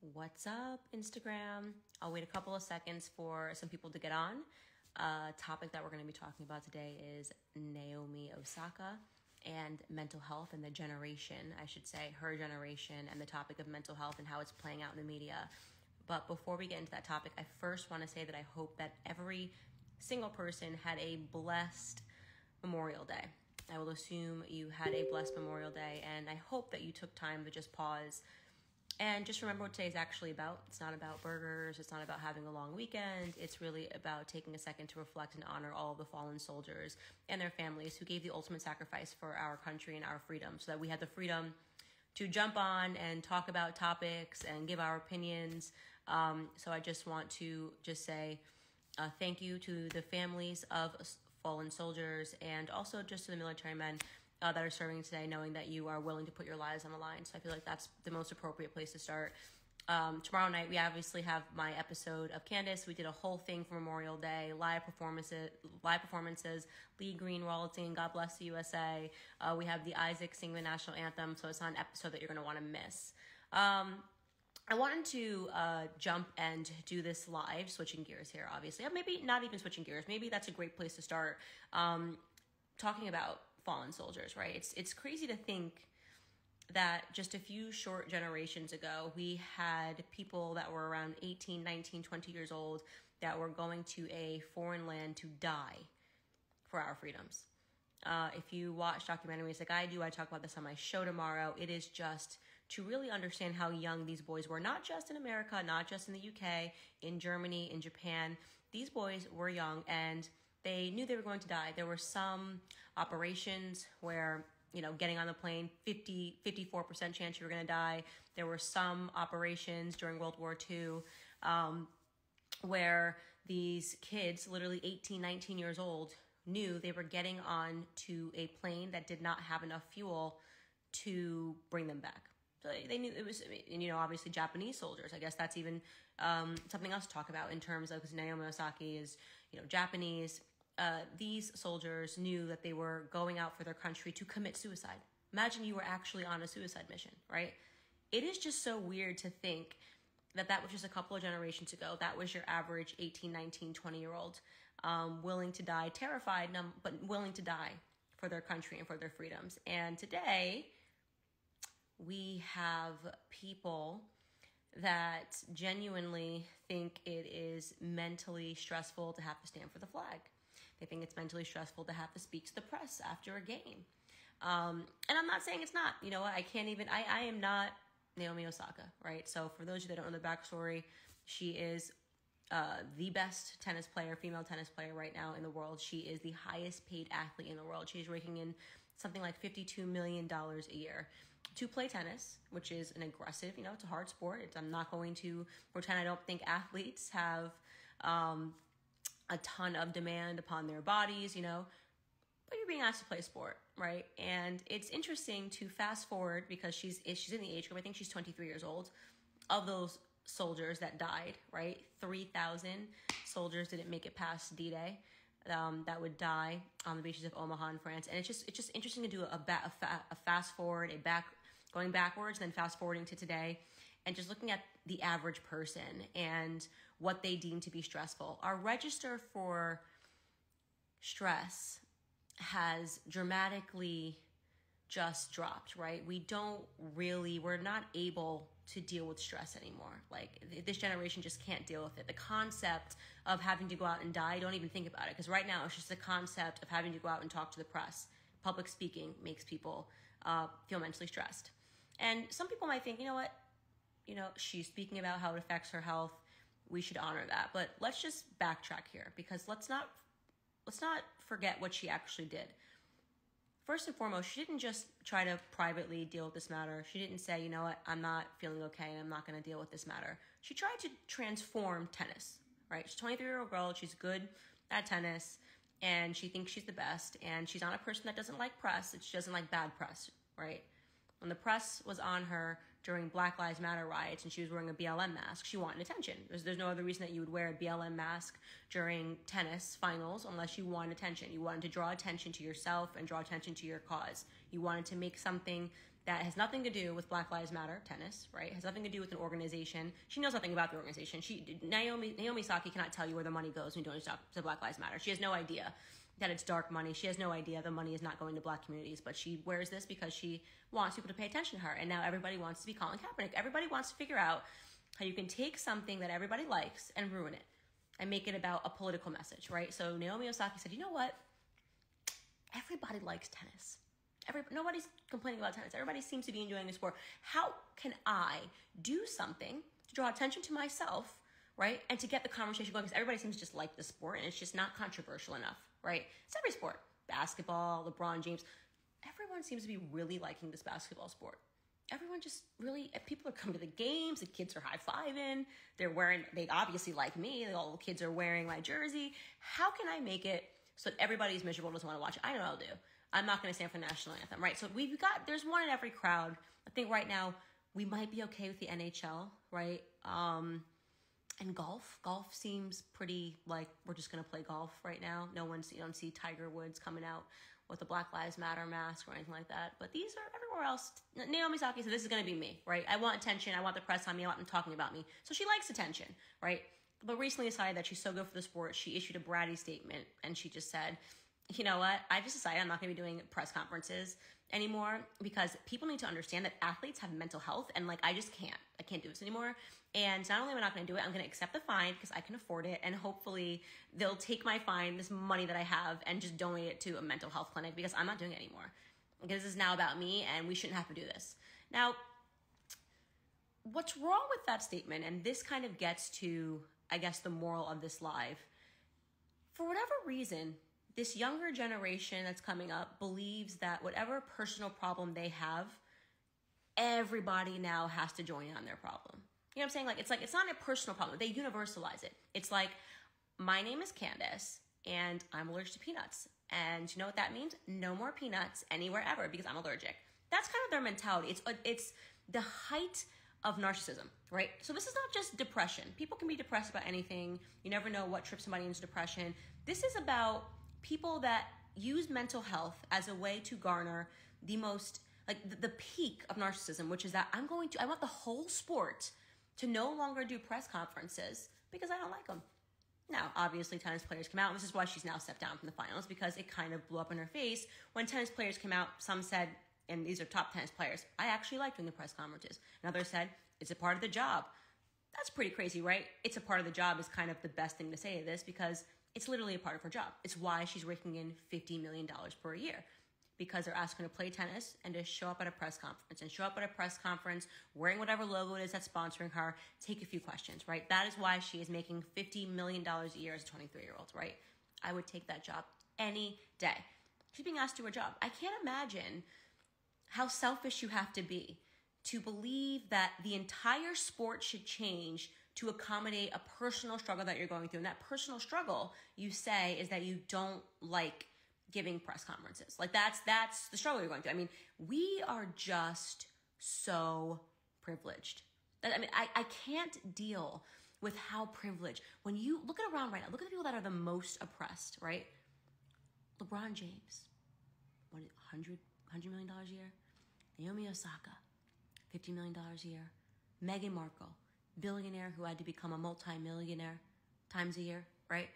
What's up, Instagram? I'll wait a couple of seconds for some people to get on. Topic that we're going to be talking about today is Naomi Osaka and mental health and the generation, I should say, her generation, and the topic of mental health and how it's playing out in the media. But before we get into that topic, I first want to say that I hope that every single person had a blessed Memorial Day. I will assume you had a blessed Memorial Day, and I hope that you took time to just pause and just remember what today is actually about. It's not about burgers. It's not about having a long weekend. It's really about taking a second to reflect and honor all of the fallen soldiers and their families who gave the ultimate sacrifice for our country and our freedom, so that we had the freedom to jump on and talk about topics and give our opinions. So I just want to say thank you to the families of fallen soldiers, and also just to the military men that are serving today, knowing that you are willing to put your lives on the line. So I feel like that's the most appropriate place to start. Tomorrow night, we obviously have my episode of Candace. We did a whole thing for Memorial Day, live performances, Lee Green Royalty, God Bless the USA. We have the Isaac sing the national anthem, so it's not an episode that you're going to want to miss. I wanted to jump and do this live, switching gears here, obviously. Maybe not even switching gears. Maybe that's a great place to start talking about fallen soldiers, right? It's crazy to think that just a few short generations ago, we had people that were around 18, 19, 20 years old that were going to a foreign land to die for our freedoms. If you watch documentaries like I do, I talk about this on my show tomorrow, it is just to really understand how young these boys were, not just in America, not just in the UK, in Germany, in Japan. These boys were young and they knew they were going to die. There were some operations where, getting on the plane, 54% chance you were going to die. There were some operations during World War II where these kids, literally 18, 19 years old, knew they were getting on to a plane that did not have enough fuel to bring them back. So they knew it was, obviously Japanese soldiers. I guess that's even something else to talk about in terms of, because Naomi Osaka is, Japanese. These soldiers knew that they were going out for their country to commit suicide. Imagine you were actually on a suicide mission, right? It is just so weird to think that was just a couple of generations ago. That was your average 18, 19, 20-year-old willing to die, terrified, but willing to die for their country and for their freedoms. And today, we have people that genuinely think it is mentally stressful to have to stand for the flag. They think it's mentally stressful to have to speak to the press after a game. And I'm not saying it's not. You know what? I am not Naomi Osaka, right? So for those of you that don't know the backstory, she is the best female tennis player right now in the world. She is the highest paid athlete in the world. She's raking in something like $52 million a year to play tennis, which is an aggressive, it's a hard sport. I'm not going to pretend I don't think athletes have a ton of demand upon their bodies, but you're being asked to play sport, right? And it's interesting to fast forward, because she's in the age group, I think she's 23 years old, of those soldiers that died, right? 3,000 soldiers didn't make it past D-Day. That would die on the beaches of Omaha in France. And it's just interesting to do a fast forward, going backwards, then fast forwarding to today, and just looking at the average person and what they deem to be stressful. Our register for stress has dramatically just dropped, right? We're not able to deal with stress anymore. Like, this generation just can't deal with it. The concept of having to go out and die, don't even think about it. Because right now, it's just the concept of having to go out and talk to the press. Public speaking makes people feel mentally stressed. And some people might think, she's speaking about how it affects her health. We should honor that. But let's just backtrack here, because let's not forget what she actually did. First and foremost, she didn't just try to privately deal with this matter. She didn't say, I'm not feeling okay, I'm not going to deal with this matter. She tried to transform tennis, right? She's a 23-year-old girl. She's good at tennis, and she thinks she's the best. And she's not a person that doesn't like press. She doesn't like bad press, right? When the press was on her during Black Lives Matter riots and she was wearing a BLM mask, she wanted attention. There's no other reason that you would wear a BLM mask during tennis finals unless you want attention. You wanted to draw attention to yourself and draw attention to your cause. You wanted to make something that has nothing to do with Black Lives Matter tennis, right? Has nothing to do with an organization. She knows nothing about the organization. Naomi Osaka cannot tell you where the money goes when you donate to Black Lives Matter. She has no idea that it's dark money. She has no idea the money is not going to Black communities, but she wears this because she wants people to pay attention to her. And now everybody wants to be Colin Kaepernick. Everybody wants to figure out how you can take something that everybody likes and ruin it and make it about a political message, right? So Naomi Osaka said, you know what? Everybody likes tennis. Nobody's complaining about tennis. Everybody seems to be enjoying the sport. How can I do something to draw attention to myself, right? And to get the conversation going, because everybody seems to just like the sport and it's just not controversial enough, right? It's every sport. Basketball, LeBron James. Everyone seems to be really liking this basketball sport. Everyone just really, people are coming to the games, the kids are high-fiving, they obviously like me, all the kids are wearing my jersey. How can I make it so that everybody's miserable, doesn't want to watch it? I know what I'll do. I'm not going to stand for the national anthem, right? So there's one in every crowd. I think right now we might be okay with the NHL, right? And golf. Golf seems pretty like we're just going to play golf right now. You don't see Tiger Woods coming out with a Black Lives Matter mask or anything like that. But these are everywhere else. Naomi Osaka said, this is going to be me, right? I want attention. I want the press on me. I want them talking about me. So she likes attention, right? But recently decided that she's so good for the sport. She issued a bratty statement and she just said, you know what? I just decided I'm not going to be doing press conferences anymore because people need to understand that athletes have mental health and I can't do this anymore. And not only am I not going to do it, I'm going to accept the fine because I can afford it. And hopefully they'll take my fine, this money that I have, and just donate it to a mental health clinic because I'm not doing it anymore. Because this is now about me and we shouldn't have to do this. Now, what's wrong with that statement? And this kind of gets to, I guess, the moral of this live. For whatever reason, this younger generation that's coming up believes that whatever personal problem they have, everybody now has to join in on their problem. You know what I'm saying? It's not a personal problem. They universalize it. It's like, my name is Candace and I'm allergic to peanuts. And you know what that means? No more peanuts anywhere ever because I'm allergic. That's kind of their mentality. It's the height of narcissism, right? So this is not just depression. People can be depressed about anything. You never know what trips somebody into depression. This is about people that use mental health as a way to garner the most, the peak of narcissism, which is that I want the whole sport to no longer do press conferences because I don't like them. Now, obviously, tennis players come out, and this is why she's now stepped down from the finals, because it kind of blew up in her face. When tennis players came out, some said, and these are top tennis players, I actually like doing the press conferences. And others said, it's a part of the job. That's pretty crazy, right? It's a part of the job is kind of the best thing to say to this because it's literally a part of her job. It's why she's raking in $50 million per year, because they're asking her to play tennis and to show up at a press conference and show up at a press conference wearing whatever logo it is that's sponsoring her, take a few questions, right? That is why she is making $50 million a year as a 23-year-old, right? I would take that job any day. She's being asked to do her job. I can't imagine how selfish you have to be to believe that the entire sport should change to accommodate a personal struggle that you're going through. And that personal struggle, you say, is that you don't like giving press conferences. That's the struggle you're going through. I mean, we are just so privileged. I can't deal with how privileged. When you look at around right now, look at the people that are the most oppressed, right? LeBron James, $100 million a year. Naomi Osaka, $50 million a year. Meghan Markle, billionaire who had to become a multi-millionaire times a year, right?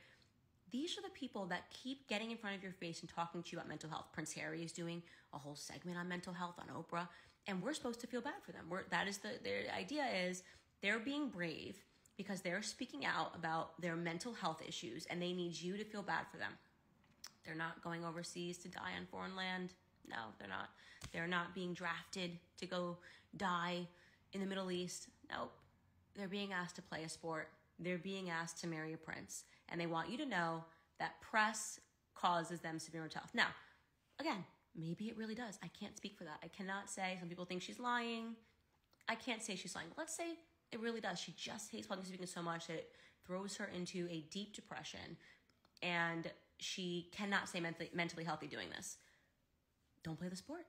These are the people that keep getting in front of your face and talking to you about mental health. Prince Harry is doing a whole segment on mental health on Oprah, and we're supposed to feel bad for them. Their idea is they're being brave because they're speaking out about their mental health issues, and they need you to feel bad for them. They're not going overseas to die on foreign land. No, they're not. They're not being drafted to go die in the Middle East. Nope. They're being asked to play a sport. They're being asked to marry a prince. And they want you to know that press causes them severe mental health. Now, again, maybe it really does. I can't speak for that. I cannot say. Some people think she's lying. I can't say she's lying. But let's say it really does. She just hates public speaking so much that it throws her into a deep depression. And she cannot stay mentally healthy doing this. Don't play the sport.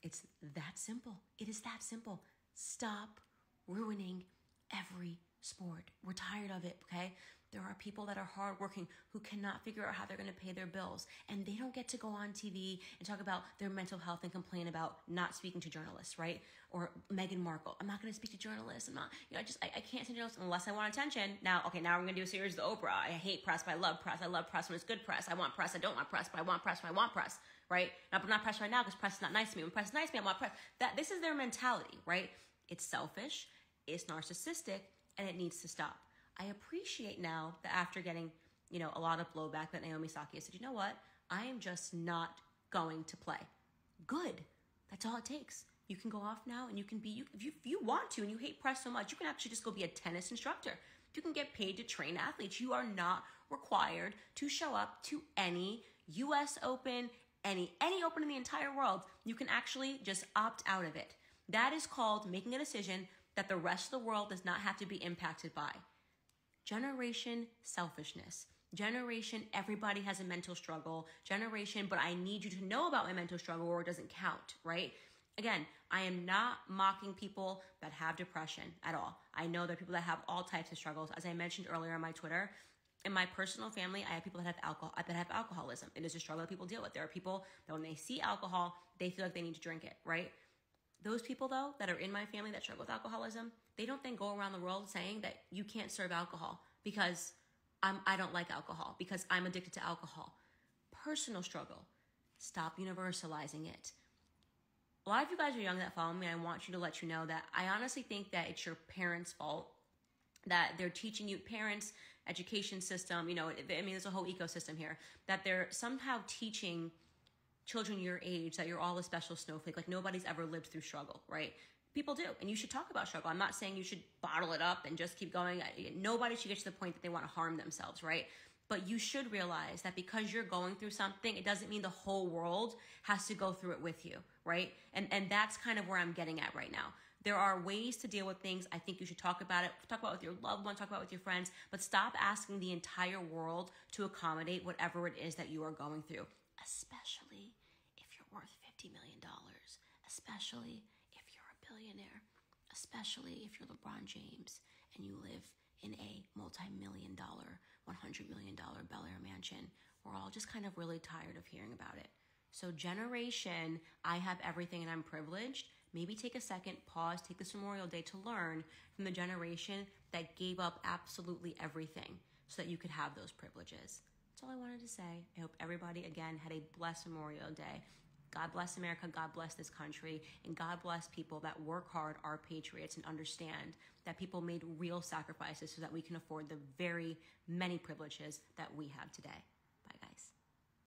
It's that simple. It is that simple. Stop ruining every sport. We're tired of it, okay? There are people that are hardworking who cannot figure out how they're going to pay their bills, and they don't get to go on TV and talk about their mental health and complain about not speaking to journalists, right? Or Meghan Markle, I'm not going to speak to journalists. I'm not, I can't say journalists unless I want attention. Now we're going to do a series of the Oprah. I hate press, but I love press. I love press when it's good press. I want press. I don't want press, but I want press when I want press, right? Not press right now because press is not nice to me. When press is nice to me, I want press. This is their mentality, right? It's selfish, it's narcissistic, and it needs to stop. I appreciate now that after getting, a lot of blowback that Naomi Osaka said, you know what? I am just not going to play. Good. That's all it takes. You can go off now and you can be, if you want to and you hate press so much, you can actually just go be a tennis instructor. You can get paid to train athletes. You are not required to show up to any US Open, any open in the entire world. You can actually just opt out of it. That is called making a decision that the rest of the world does not have to be impacted by. Generation selfishness. Generation everybody has a mental struggle. Generation, but I need you to know about my mental struggle or it doesn't count, right? Again, I am not mocking people that have depression at all. I know there are people that have all types of struggles. As I mentioned earlier on my Twitter, in my personal family, I have people that have alcoholism. It is a struggle that people deal with. There are people that when they see alcohol, they feel like they need to drink it, right? Those people, though, that are in my family that struggle with alcoholism, they don't then go around the world saying that you can't serve alcohol because I don't like alcohol, because I'm addicted to alcohol. Personal struggle. Stop universalizing it. A lot of you guys are young that follow me. I want you to let you know that I honestly think that it's your parents' fault, that they're teaching you, parents, education system, there's a whole ecosystem here, that they're somehow teaching children your age that you're all a special snowflake, like nobody's ever lived through struggle, right? People do, and you should talk about struggle. I'm not saying you should bottle it up and just keep going. Nobody should get to the point that they want to harm themselves, right? But you should realize that because you're going through something, it doesn't mean the whole world has to go through it with you, right? And that's kind of where I'm getting at right now. There are ways to deal with things. I think you should talk about it. Talk about it with your loved ones, talk about it with your friends, but stop asking the entire world to accommodate whatever it is that you are going through, especially if you're worth $50 million, especially if you're a billionaire, especially if you're LeBron James and you live in a multi-million dollar, $100 million Bel Air mansion. We're all just kind of really tired of hearing about it. So generation, I have everything and I'm privileged. Maybe take a second, pause, take this Memorial Day to learn from the generation that gave up absolutely everything so that you could have those privileges. That's all I wanted to say. I hope everybody, again, had a blessed Memorial Day. God bless America, God bless this country, and God bless people that work hard, are patriots, and understand that people made real sacrifices so that we can afford the very many privileges that we have today.